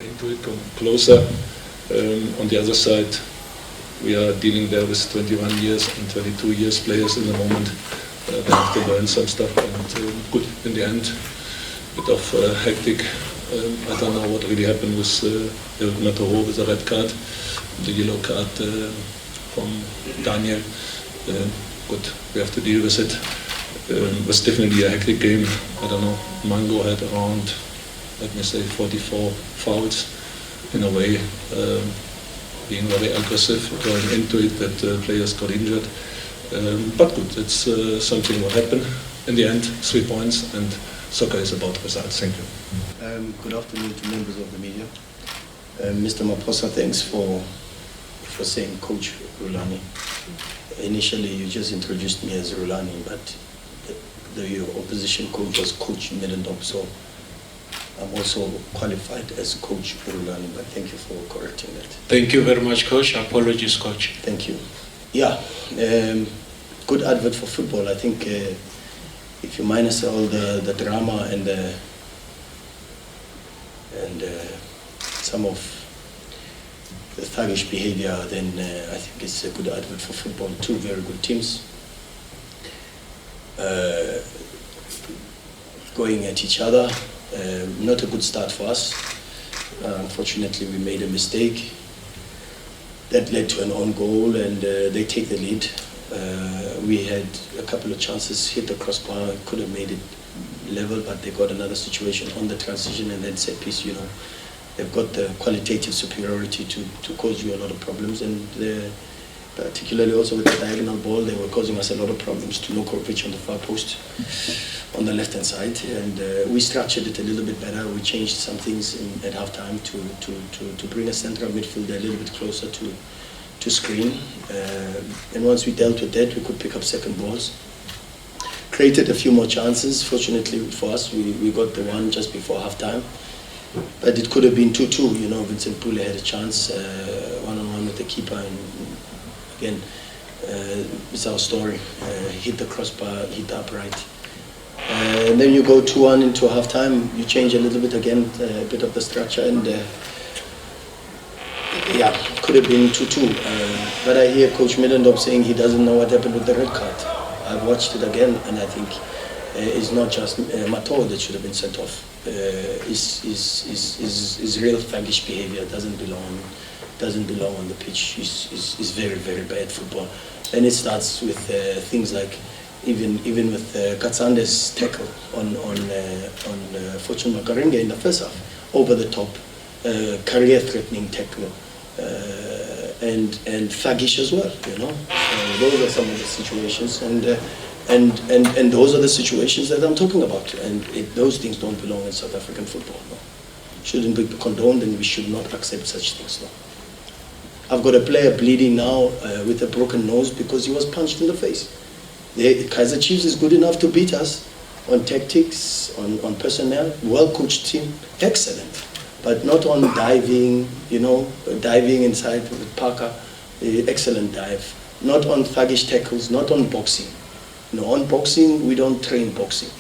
into it, come closer. On the other side, we are dealing there with 21 years and 22 years players in the moment. They have to learn some stuff, and good in the end. Bit of hectic. I don't know what really happened with Matoro with the red card, the yellow card from Daniel. Good, we have to deal with it. It was definitely a hectic game. I don't know, Mango had around, let me say, 44 fouls in a way, being very aggressive, going into it, that players got injured. But good, it's something will happen. In the end, 3 points, and soccer is about results. Thank you. Good afternoon to members of the media. Mr. Maposa, thanks for saying Coach Rhulani. Initially, you just introduced me as Rhulani, but the opposition coach was Coach Middendorp, so I'm also qualified as Coach Rhulani, but thank you for correcting that. Thank you very much, Coach. Apologies, Coach. Thank you. Yeah, good advert for football. I think if you minus all the drama and some of the thuggish behavior, then I think it's a good advert for football. Two very good teams going at each other. Not a good start for us. Unfortunately, we made a mistake that led to an own goal, and they take the lead. We had a couple of chances, hit the crossbar, could have made it level, but they got another situation on the transition and then set piece. You know, they've got the qualitative superiority to cause you a lot of problems, and particularly also with the diagonal ball, they were causing us a lot of problems to Mokwena on the far post on the left hand side, and we structured it a little bit better. We changed some things at halftime to bring a central midfielder a little bit closer to screen, and once we dealt with that, we could pick up second balls, created a few more chances. Fortunately for us, we got the one just before halftime, but it could have been 2-2. You know, Vincent Pule had a chance one-on-one with the keeper, and again, it's our story. Hit the crossbar, hit the upright. And then you go 2-1 into halftime, you change a little bit again, a bit of the structure, and yeah, could have been 2-2. But I hear Coach Middendorp saying he doesn't know what happened with the red card. I've watched it again, and I think it's not just Matoro that should have been sent off. Is real thuggish behavior, doesn't belong on the pitch. Is very, very bad football, and it starts with things like even with Katsande's tackle on Fortune Makaringa in the first half, over the top, career-threatening tackle, and thuggish as well. You know, so those are some of the situations, and those are the situations that I'm talking about, and those things don't belong in South African football. No, shouldn't be condoned, and we should not accept such things. No. I've got a player bleeding now with a broken nose because he was punched in the face. The Kaizer Chiefs is good enough to beat us on tactics, on personnel, well-coached team, excellent. But not on diving, you know, diving inside with Parker, excellent dive. Not on thuggish tackles, not on boxing. You know, on boxing, we don't train boxing.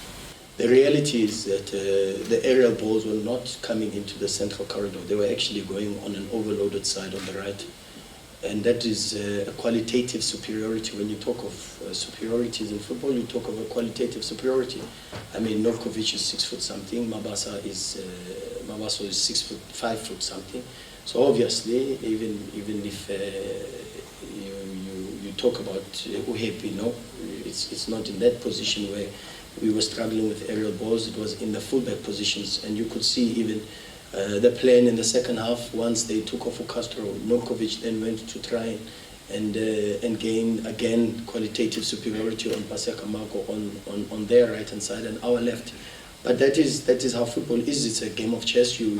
The reality is that the aerial balls were not coming into the central corridor. They were actually going on an overloaded side on the right. And that is a qualitative superiority. When you talk of superiorities in football, you talk of a qualitative superiority. I mean, Novkovic is 6 foot something, Mabaso is 5 foot something. So obviously, even if you talk about Uhepi, no, it's not in that position where we were struggling with aerial balls. It was in the fullback positions, and you could see even the plan in the second half. Once they took off Castro, Novkovic then went to try and gain again qualitative superiority on Paseka Marco on their right hand side and our left. But that is how football is. It's a game of chess. You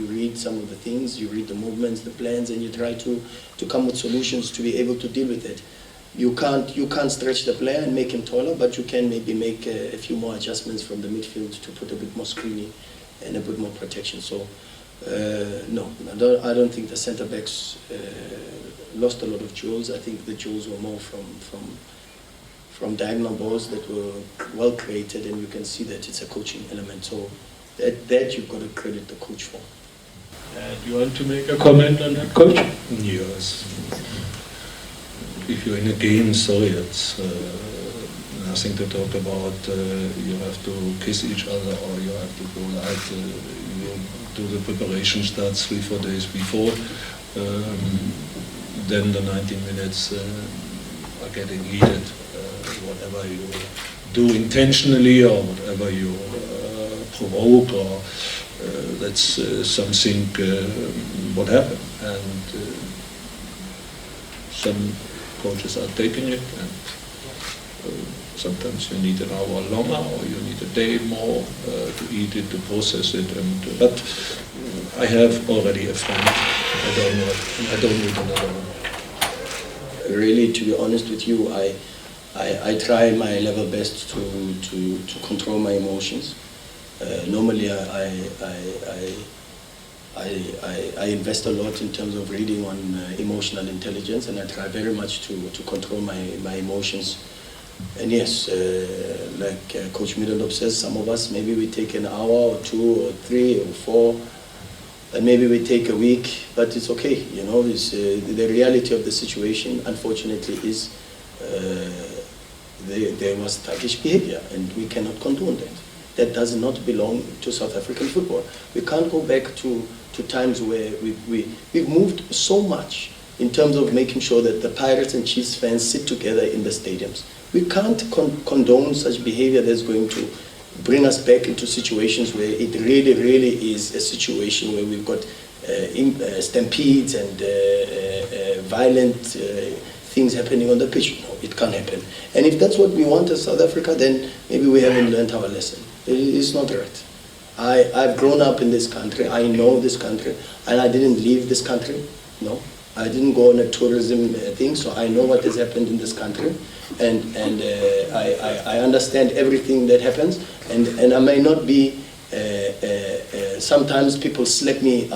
read some of the things, you read the movements, the plans, and you try to come with solutions to be able to deal with it. You can't stretch the player and make him taller, but you can maybe make a few more adjustments from the midfield to put a bit more screening and a bit more protection. So no, I don't think the centre backs lost a lot of jewels. I think the jewels were more from diagonal balls that were well created, and you can see that it's a coaching element. So that you've got to credit the coach for. You want to make a comment on that, coach? Yes. If you're in a game, sorry, it's nothing to talk about. You have to kiss each other, or you have to go out. You do the preparation starts 3-4 days before. Then the 90 minutes are getting heated. Whatever you do intentionally, or whatever you provoke, or that's something what happened. And some coaches are taking it, and sometimes you need an hour longer, or you need a day more to eat it, to process it. And but I have already a friend. I don't need another one. Really, to be honest with you, I try my level best to control my emotions. Normally, I invest a lot in terms of reading on emotional intelligence, and I try very much to control my emotions. And yes, like Coach Middendorp says, some of us, maybe we take an hour or 2 or 3 or 4, and maybe we take a week, but it's okay. You know, it's, the reality of the situation, unfortunately, is there was thuggish behavior, and we cannot condone that. That does not belong to South African football. We can't go back to times where we've moved so much in terms of making sure that the Pirates and Chiefs fans sit together in the stadiums. We can't condone such behavior that's going to bring us back into situations where it really is a situation where we've got stampedes and violent things happening on the pitch. No, it can't happen. And if that's what we want as South Africa, then maybe we haven't learned our lesson. It's not right. I've grown up in this country. I know this country, and I didn't leave this country. No, I didn't go on a tourism thing, so I know what has happened in this country, and I understand everything that happens. And I may not be. Sometimes people slap me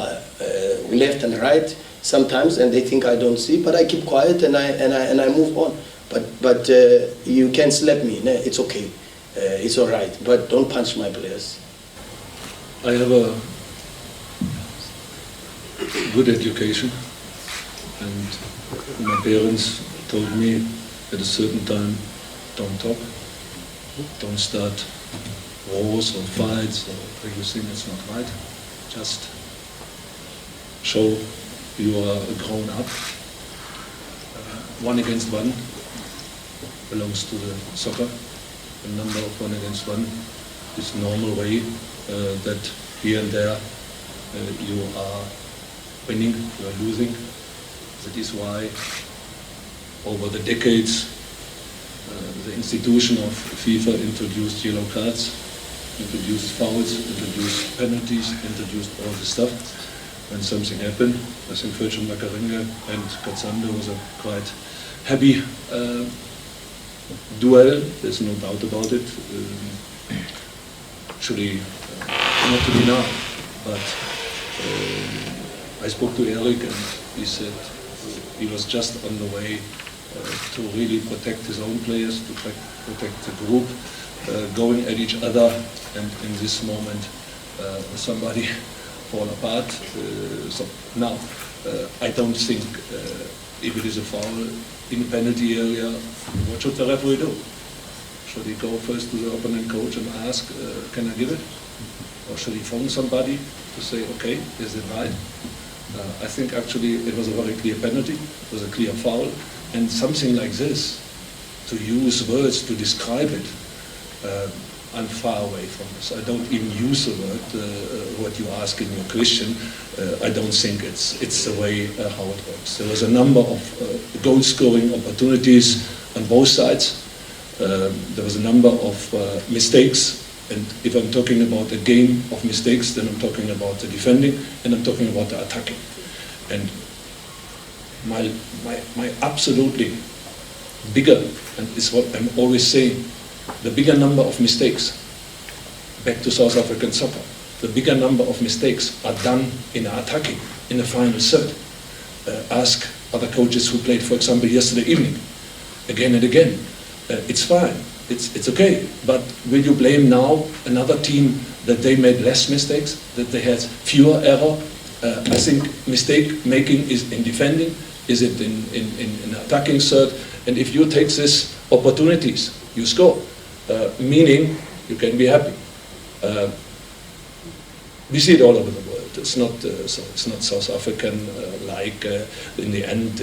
left and right. Sometimes, and they think I don't see, but I keep quiet and I move on. But you can slap me. No, it's okay. It's all right. But don't punch my players. I have a good education, and my parents told me at a certain time, don't talk, don't start wars or fights or everything. It's not right. Just show you are grown up. 1 against 1 belongs to the soccer. The number of 1 against 1 is normal way that here and there you are winning, you are losing. That is why over the decades the institution of FIFA introduced yellow cards, introduced fouls, introduced penalties, introduced all this stuff. When something happened, I think Virgin Makaringa and Katsando was a quite happy duel, there's no doubt about it. Actually, not to be now, but I spoke to Eric, and he said he was just on the way to really protect his own players, to protect the group, going at each other, and in this moment somebody fall apart. So now, I don't think if it is a foul in the penalty area, what should the referee do? Should he go first to the opponent coach and ask, can I give it? Or should he phone somebody to say, okay, is it right? I think actually it was a very clear penalty, it was a clear foul, and something like this, to use words to describe it, I'm far away from this. I don't even use the word, what you ask in your question. I don't think it's the way how it works. There was a number of goal-scoring opportunities on both sides. There was a number of mistakes, and if I'm talking about a game of mistakes, then I'm talking about the defending, and I'm talking about the attacking. And my absolutely bigger, and is what I'm always saying, the bigger number of mistakes, back to South African soccer, the bigger number of mistakes are done in attacking, in the final third. Ask other coaches who played, for example, yesterday evening, again and again. It's fine, it's okay, but will you blame now another team that they made less mistakes, that they had fewer error, I think mistake making is in defending, is it in attacking third, and if you take these opportunities, you score, meaning you can be happy. We see it all over the world. It's not South African like in the end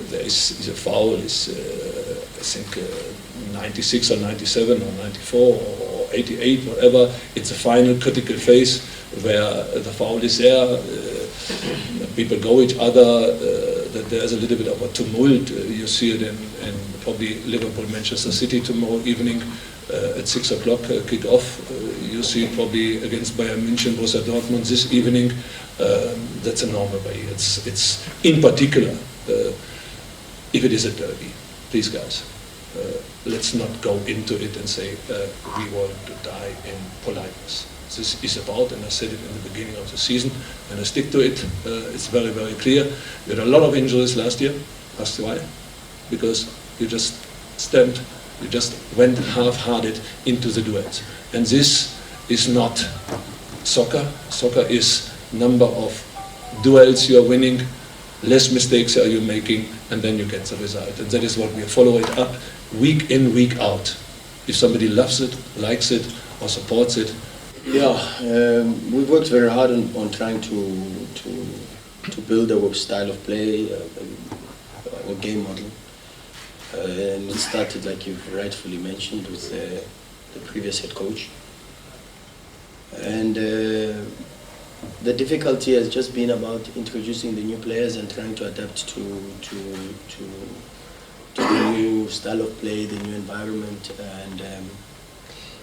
there is a foul is I think 96 or 97 or 94 or 88, whatever. It's a final critical phase where the foul is there. People go each other. That there's a little bit of a tumult. You see it in probably Liverpool, Manchester City tomorrow evening. At 6 o'clock kick off. You see probably against Bayern München, Borussia Dortmund this evening. That's a normal way. It's in particular if it is a derby. Please, guys, let's not go into it and say we want to die in politeness. This is about, and I said it in the beginning of the season, and I stick to it. It's very, very clear. We had a lot of injuries last year. Ask why? Because you just stamped. You just went half-hearted into the duels. And this is not soccer. Soccer is number of duels you are winning, less mistakes are you making, and then you get the result. And that is what we follow it up week in, week out. If somebody loves it, likes it, or supports it. Yeah, we've worked very hard on trying to build our style of play, our game model. And it started, like you've rightfully mentioned, with the previous head coach. And the difficulty has just been about introducing the new players and trying to adapt to the new style of play, the new environment, and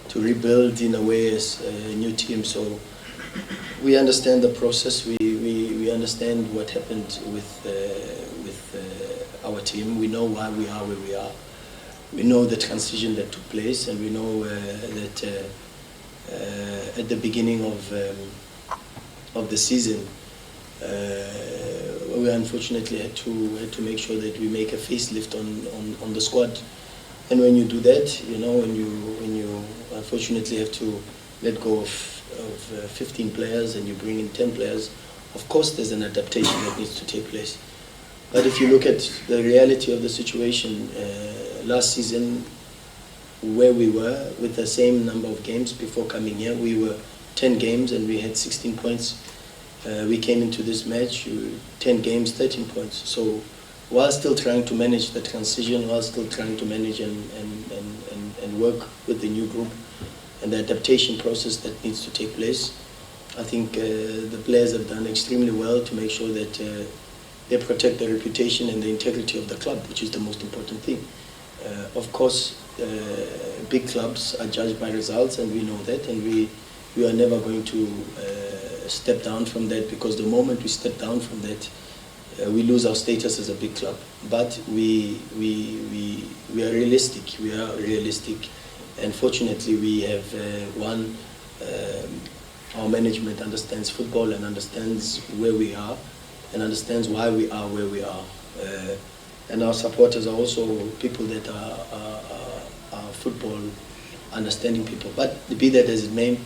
to rebuild in a way as a new team. So we understand the process. We understand what happened with our team. We know why we are where we are. We know the transition that took place, and we know that at the beginning of the season, we unfortunately had to make sure that we make a facelift on the squad. And when you do that, you know, when you unfortunately have to let go of 15 players and you bring in 10 players, of course there's an adaptation that needs to take place. But if you look at the reality of the situation, last season, where we were with the same number of games before coming here, we were 10 games and we had 16 points. We came into this match, 10 games, 13 points. So while still trying to manage the transition, while still trying to manage and work with the new group and the adaptation process that needs to take place, I think the players have done extremely well to make sure that they protect the reputation and the integrity of the club, which is the most important thing. Of course, big clubs are judged by results, and we know that, and we are never going to step down from that, because the moment we step down from that, we lose our status as a big club. But we are realistic. We are realistic, and fortunately, we have our management understands football and understands where we are, and understands why we are where we are. And our supporters are also people that are football understanding people. But be that as it may,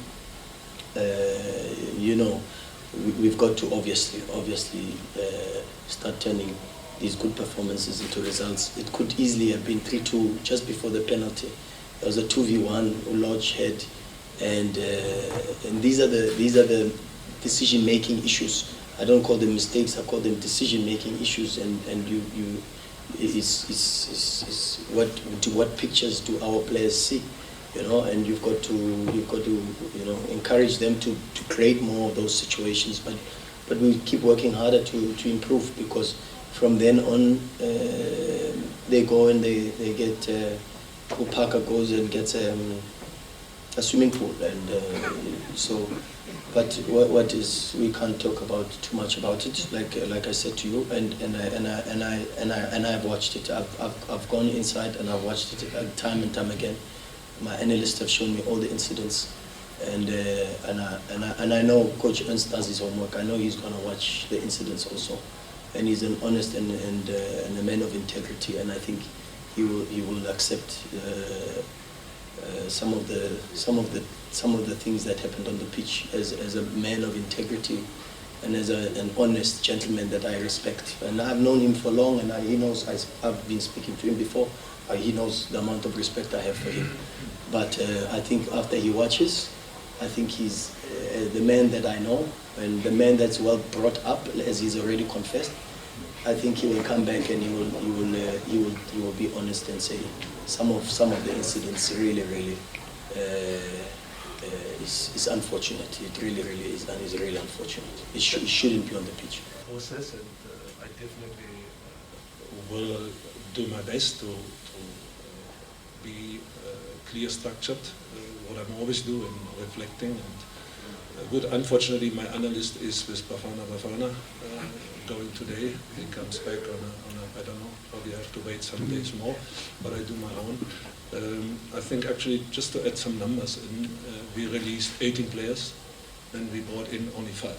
you know, we've got to obviously start turning these good performances into results. It could easily have been 3-2 just before the penalty. There was a 2v1, Lodge head, and these are the decision-making issues. I don't call them mistakes. I call them decision-making issues. And it's what pictures do our players see, you know? And you've got to you know, encourage them to create more of those situations. But we keep working harder to improve, because from then on they go and they get. Parker goes and gets a swimming pool, and so. But what is, we can't talk about too much about it. Like I said to you, and I've watched it. I've gone inside and I've watched it time and time again. My analysts have shown me all the incidents, and I know Coach Ernst does his homework. I know he's gonna watch the incidents also, and he's an honest and a man of integrity. And I think he will accept some of the things that happened on the pitch as a man of integrity. and as an honest gentleman that I respect. And I've known him for long, and he knows I've been speaking to him before. He knows the amount of respect I have for him. But I think after he watches, I think he's the man that I know, and the man that's well brought up, as he's already confessed. I think he will come back and he will be honest and say some of the incidents really is unfortunate. It really is, and is really unfortunate. It shouldn't be on the pitch. Process, and I definitely will do my best to be clear structured, what I'm always doing, reflecting. And good. Unfortunately, my analyst is with Bafana going today. He comes back on a I don't know, probably I have to wait some days more, but I do my own. I think actually, just to add some numbers in, we released 18 players and we brought in only 5.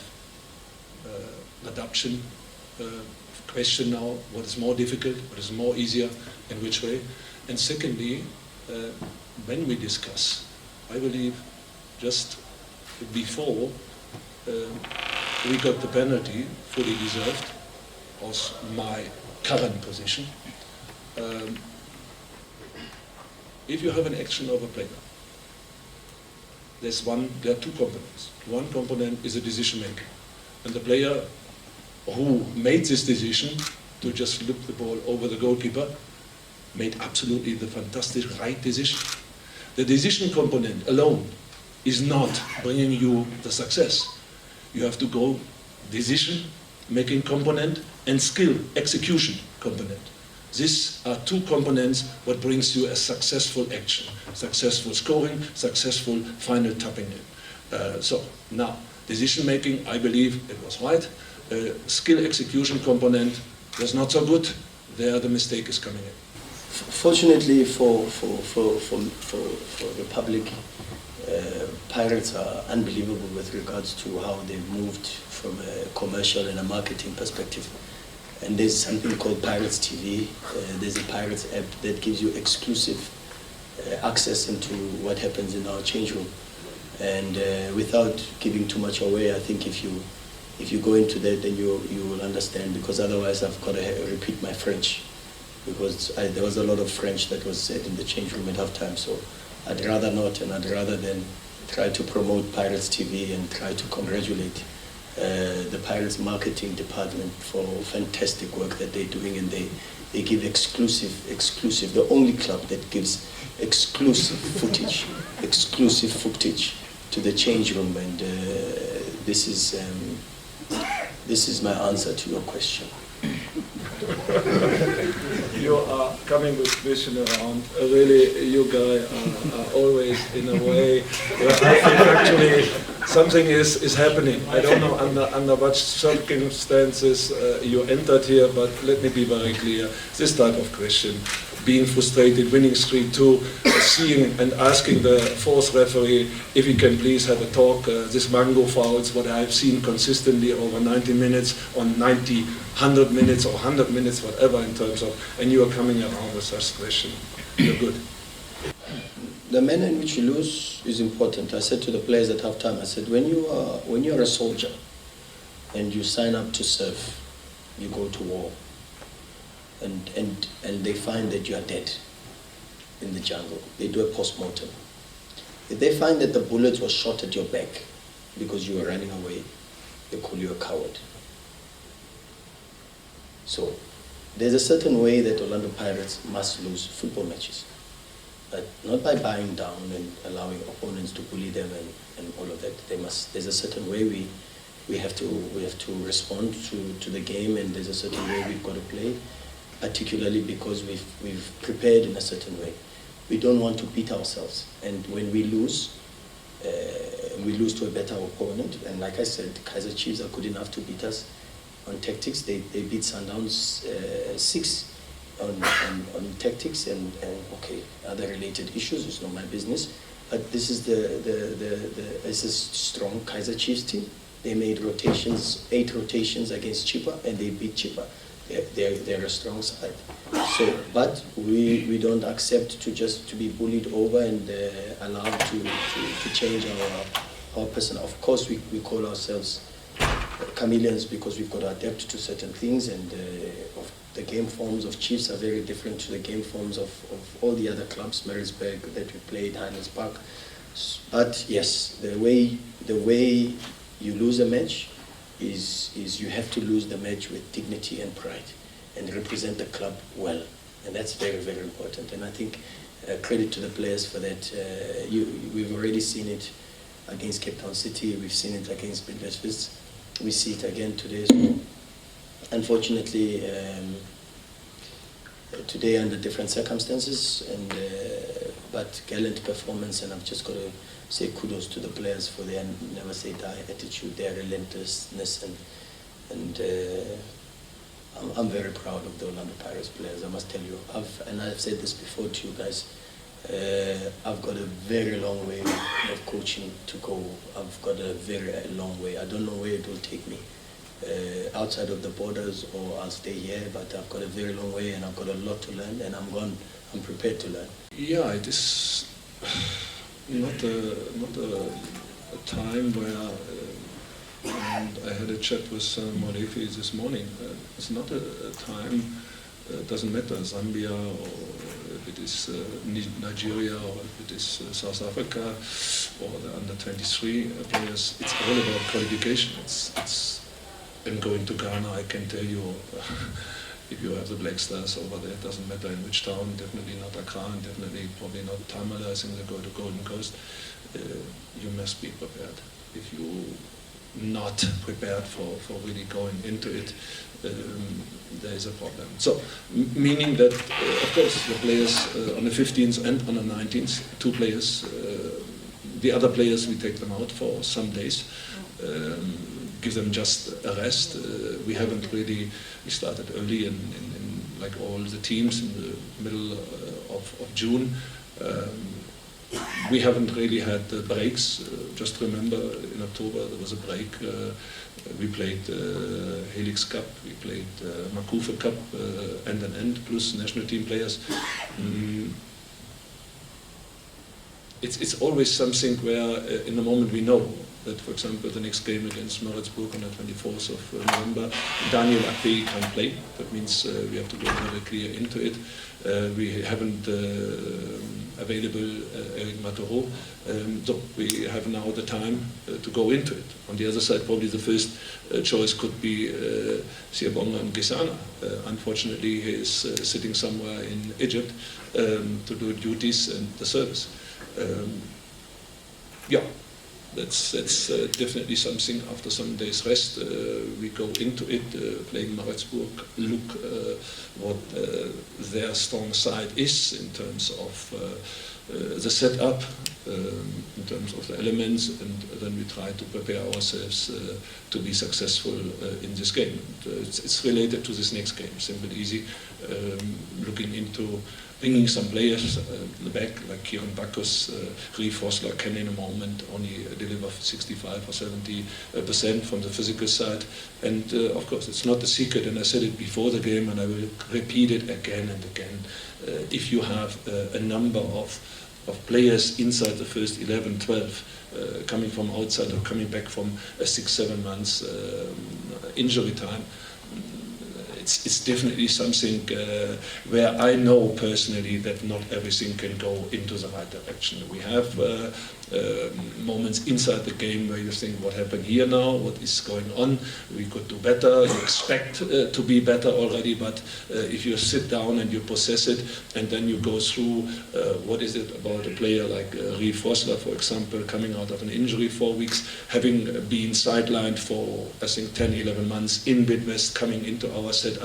Adoption, question now, what is more difficult, what is more easier, in which way? And secondly, when we discuss, I believe just before we got the penalty, fully deserved, was my current position. If you have an action of a player, there are 2 components. One component is a decision making. And the player who made this decision to just loop the ball over the goalkeeper made absolutely the fantastic right decision. The decision component alone is not bringing you the success. You have to go decision making component and skill execution component. These are 2 components what brings you a successful action, successful scoring, successful final tapping in. So now, decision making, I believe it was right. Skill execution component was not so good. There the mistake is coming in. Fortunately for the public, Pirates are unbelievable with regards to how they've moved from a commercial and a marketing perspective. And there's something called Pirates TV. There's a Pirates app that gives you exclusive access into what happens in our change room. And without giving too much away, I think if you go into that, then you will understand, because otherwise I've got to repeat my French, because there was a lot of French that was said in the change room at halftime. So I'd rather not, and I'd rather than try to promote Pirates TV and try to congratulate the Pirates marketing department for fantastic work that they're doing, and they give exclusive, the only club that gives exclusive footage to the change room, and this is my answer to your question. You are coming with question around. Really, you guys are always in a way where I think actually something is happening. I don't know under what circumstances you entered here, but let me be very clear. This type of question, being frustrated, winning 3-2, seeing and asking the fourth referee if he can please have a talk. This mango fouls, what I've seen consistently over 90 minutes, on 90, 100 minutes or 100 minutes, whatever in terms of, and you are coming around with such question. You're good. The manner in which you lose is important. I said to the players at halftime, I said, when you're a soldier and you sign up to serve, you go to war, and they find that you are dead in the jungle. They do a post-mortem. If they find that the bullet was shot at your back because you were running away, they call you a coward. So there's a certain way that Orlando Pirates must lose football matches. But not by buying down and allowing opponents to bully them and all of that. There's a certain way we have to respond to the game, and there's a certain way we've got to play, particularly because we've prepared in a certain way. We don't want to beat ourselves, and when we lose to a better opponent, and like I said, Kaizer Chiefs are good enough to beat us on tactics. They beat Sundowns 6 on tactics, and okay, other related issues, it's not my business. But this is this is strong Kaizer Chiefs team. They made 8 rotations against Chippa, and they beat Chippa. They're a strong side. So, but we don't accept to be bullied over and allowed to change our person. Of course, we call ourselves chameleons because we've got to adapt to certain things, and the game forms of Chiefs are very different to the game forms of all the other clubs, Maritzburg that we played, Heinz Park. But yes, the way you lose a match is you have to lose the match with dignity and pride and represent the club well, and that's very, very important. And I think credit to the players for that. We've already seen it against Cape Town City, we've seen it against Middendorp, we see it again today. So unfortunately, today under different circumstances, and but gallant performance, and I've just got to say kudos to the players for their never say die attitude, their relentlessness, and I'm very proud of the Orlando Pirates players, I must tell you. I've said this before to you guys, I've got a very long way of coaching to go. I've got a very long way. I don't know where it will take me outside of the borders, or I'll stay here, but I've got a very long way, and I've got a lot to learn, and I'm prepared to learn. Yeah, it is not a time where, and I had a chat with Molefi this morning, it's not a time, doesn't matter, Zambia, or if it is Nigeria, or if it is South Africa, or the under-23 players, it's all about qualification. And going to Ghana, I can tell you, if you have the Black Stars over there, it doesn't matter in which town, definitely not Accra, and definitely probably not Tamale, I think they go to Golden Coast. You must be prepared. If you're not prepared for really going into it, there is a problem. So, meaning that, of course, the players on the 15th and on the 19th, two players, the other players, we take them out for some days. Give them just a rest. We haven't really, we started early in like all the teams in the middle of June. We haven't really had breaks. Just remember, in October there was a break. We played Helix Cup, we played Makufe Cup, end plus national team players. It's always something where in the moment we know that, for example, the next game against Maritzburg on the 24th of November, Daniel Akpe can't play. That means we have to go very clear into it. We haven't available Eric Matoro, so we have now the time to go into it. On the other side, probably the first choice could be Siyabonga Ngisana. Unfortunately, he is sitting somewhere in Egypt to do duties and the service. Yeah. That's definitely something. After some days rest, we go into it, playing Maritzburg, look what their strong side is in terms of the setup, in terms of the elements, and then we try to prepare ourselves to be successful in this game. It's related to this next game, simple, easy, looking into bringing some players back, like Kieran Bacchus, Reef Hosler can in a moment only deliver 65 or 70% from the physical side. And of course, it's not a secret, and I said it before the game, and I will repeat it again and again. If you have a number of players inside the first 11, 12, coming from outside or coming back from a 6-7 months injury time, it's definitely something where I know personally that not everything can go into the right direction. We have moments inside the game where you think, what happened here now, what is going on, we could do better, you expect to be better already, but if you sit down and you process it, and then you go through what is it about a player like Reef Hosler, for example, coming out of an injury 4 weeks, having been sidelined for, I think, 10, 11 months in Midwest, coming into our setup.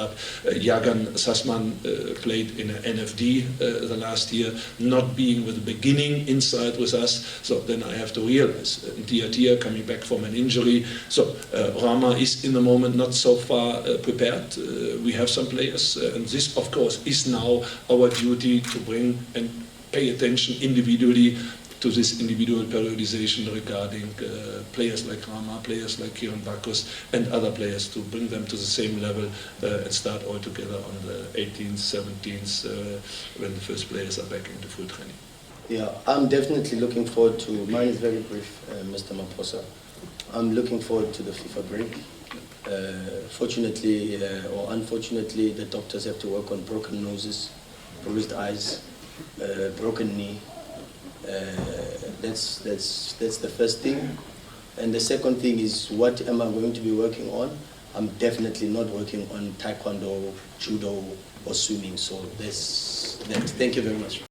Jagan Sassman played in an NFD the last year, not being with the beginning inside with us. So then I have to realize, Tia coming back from an injury. So Rama is in the moment not so far prepared. We have some players, and this, of course, is now our duty to bring and pay attention individually to this individual periodization regarding players like Rama, players like Kieran Bacchus, and other players, to bring them to the same level and start all together on the 18th, 17th, when the first players are back into full training. Yeah, I'm definitely looking forward to, mine is very brief, Mr. Maposa. I'm looking forward to the FIFA break. Fortunately or unfortunately, the doctors have to work on broken noses, bruised eyes, broken knee. That's the first thing. And the second thing is, what am I going to be working on? I'm definitely not working on taekwondo, judo, or swimming. So that's that. Thank you very much.